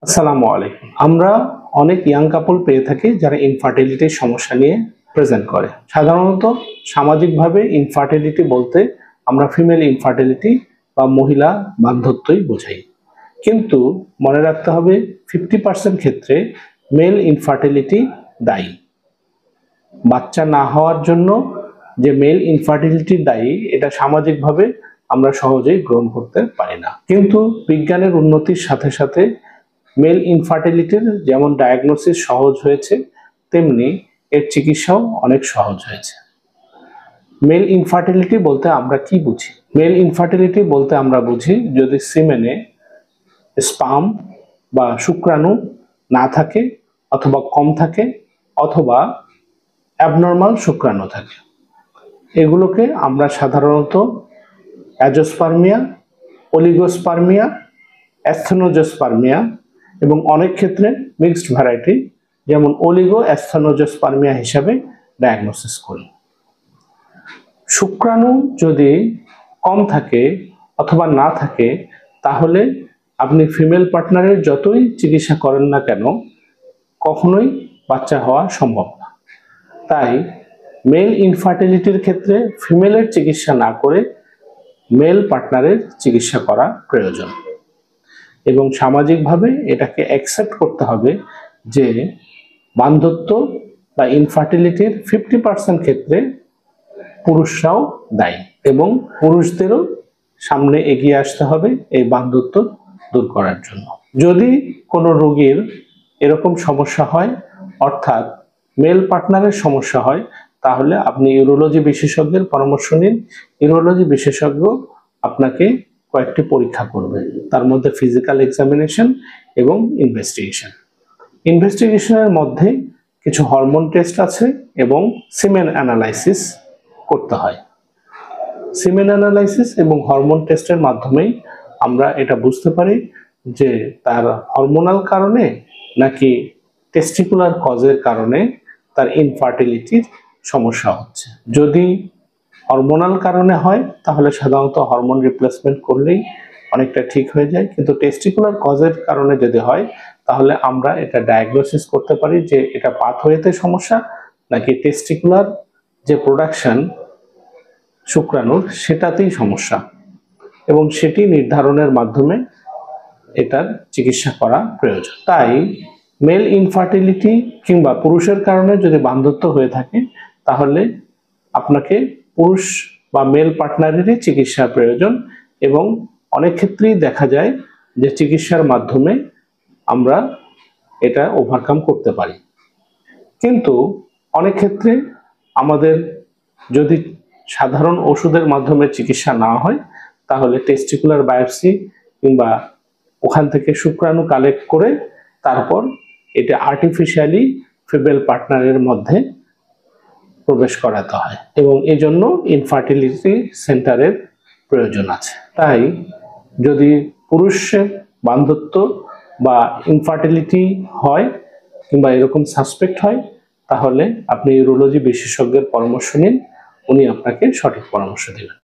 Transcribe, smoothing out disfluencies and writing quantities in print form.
আসসালামু আলাইকুম। আমরা অনেক ইয়াং কাপল পেয়ে থাকি যারা ইনফার্টিলিটির সমস্যা নিয়ে প্রেজেন্ট করে। সাধারণত সামাজিকভাবে ইনফার্টিলিটি বলতে আমরা ফিমেল ইনফার্টিলিটি বা মহিলা বার্ধক্যই বোঝাই। কিন্তু মনে রাখতে হবে 50% ক্ষেত্রে মেল ইনফার্টিলিটি দায়ী। বাচ্চা না হওয়ার জন্য যে মেল ইনফার্টিলিটি দায়ী এটা সামাজিকভাবে আমরা সহজেই গ্রহণ করতে পারি না। কিন্তু বিজ্ঞানের উন্নতির সাথে সাথে মেল ইনফার্টিলিটির যেমন ডায়াগনোসিস সহজ হয়েছে, তেমনি এর চিকিৎসাও অনেক সহজ হয়েছে। মেল ইনফার্টিলিটি বলতে আমরা কি বুঝি? মেল ইনফার্টিলিটি বলতে আমরা বুঝি যদি সিমেনে স্পার্ম বা শুক্রাণু না থাকে অথবা কম থাকে অথবা অ্যাবনর্মাল শুক্রাণু থাকে। এগুলোকে আমরা সাধারণত অ্যাজোস্পার্মিয়া, অলিগোস্পার্মিয়া, অ্যাস্থেনোজোস্পার্মিয়া এবং অনেক ক্ষেত্রে মিক্সড ভ্যারাইটি যেমন অলিগো অ্যাস্থেনোজোস্পার্মিয়া হিসাবে ডায়াগনোসিস করি। শুক্রাণু যদি কম থাকে অথবা না থাকে তাহলে আপনি ফিমেল পার্টনারের যতই চিকিৎসা করেন না কেন কখনোই বাচ্চা হওয়া সম্ভব না। তাই মেল ইনফার্টিলিটির ক্ষেত্রে ফিমেলের চিকিৎসা না করে মেল পার্টনারের চিকিৎসা করা প্রয়োজন এবং সামাজিকভাবে এটাকে অ্যাকসেপ্ট করতে হবে যে বার্ধক্য বা ইনফার্টিলিটির 50% ক্ষেত্রে পুরুষরাও দায়ী এবং পুরুষদেরও সামনে এগিয়ে আসতে হবে এই বার্ধক্য দূর করার জন্য। যদি কোনো রোগীর এরকম সমস্যা হয় অর্থাৎ মেল পার্টনারের সমস্যা হয় তাহলে আপনি ইউরোলজি বিশেষজ্ঞের পরামর্শ নিন। ইউরোলজি বিশেষজ্ঞ আপনাকে কয়েকটি পরীক্ষা করবে, তার মধ্যে ফিজিক্যাল এক্সামিনেশন এবং ইনভেস্টিগেশনের মধ্যে কিছু হরমোন টেস্ট আছে এবং সিমেন অ্যানালাইসিস করতে হয়। সিমেন অ্যানালাইসিস এবং হরমোন টেস্টের মাধ্যমেই আমরা এটা বুঝতে পারি যে তার হরমোনাল কারণে নাকি টেস্টিকুলার কজের কারণে তার ইনফার্টিলিটির সমস্যা হচ্ছে। যদি হরমোনাল কারণে হয় তাহলে সাধারণত হরমোন রিপ্লেসমেন্ট করলেই অনেকটা ঠিক হয়ে যায়, কিন্তু টেস্টিকুলার কজের কারণে যদি হয় তাহলে আমরা এটা ডায়াগনোসিস করতে পারি যে এটা পাথওয়েতে সমস্যা নাকি টেস্টিকুলার যে প্রোডাকশন শুক্রাণুর সেটাতেই সমস্যা এবং সেটি নির্ধারণের মাধ্যমে এটার চিকিৎসা করা প্রয়োজন। তাই মেল ইনফার্টিলিটি কিংবা পুরুষের কারণে যদি বার্ধক্য হয়ে থাকে তাহলে আপনাকে পুরুষ বা মেল পার্টনারেরই চিকিৎসার প্রয়োজন এবং অনেক ক্ষেত্রেই দেখা যায় যে চিকিৎসার মাধ্যমে আমরা এটা ওভারকাম করতে পারি। কিন্তু অনেক ক্ষেত্রে আমাদের যদি সাধারণ ওষুধের মাধ্যমে চিকিৎসা না হয় তাহলে টেস্টিকুলার বায়োপসি কিংবা ওখান থেকে শুক্রাণু কালেক্ট করে তারপর এটা আর্টিফিশিয়ালি ফিমেল পার্টনারের মধ্যে প্রবেশ করাতে হয় এবং এই জন্য ইনফার্টিলিটি সেন্টারের প্রয়োজন আছে। তাই যদি পুরুষের বার্ধক্য বা ইনফার্টিলিটি হয় কিংবা এরকম সাসপেক্ট হয় তাহলে আপনি ইউরোলজি বিশেষজ্ঞের পরামর্শ নিন, উনি আপনাকে সঠিক পরামর্শ দেবেন।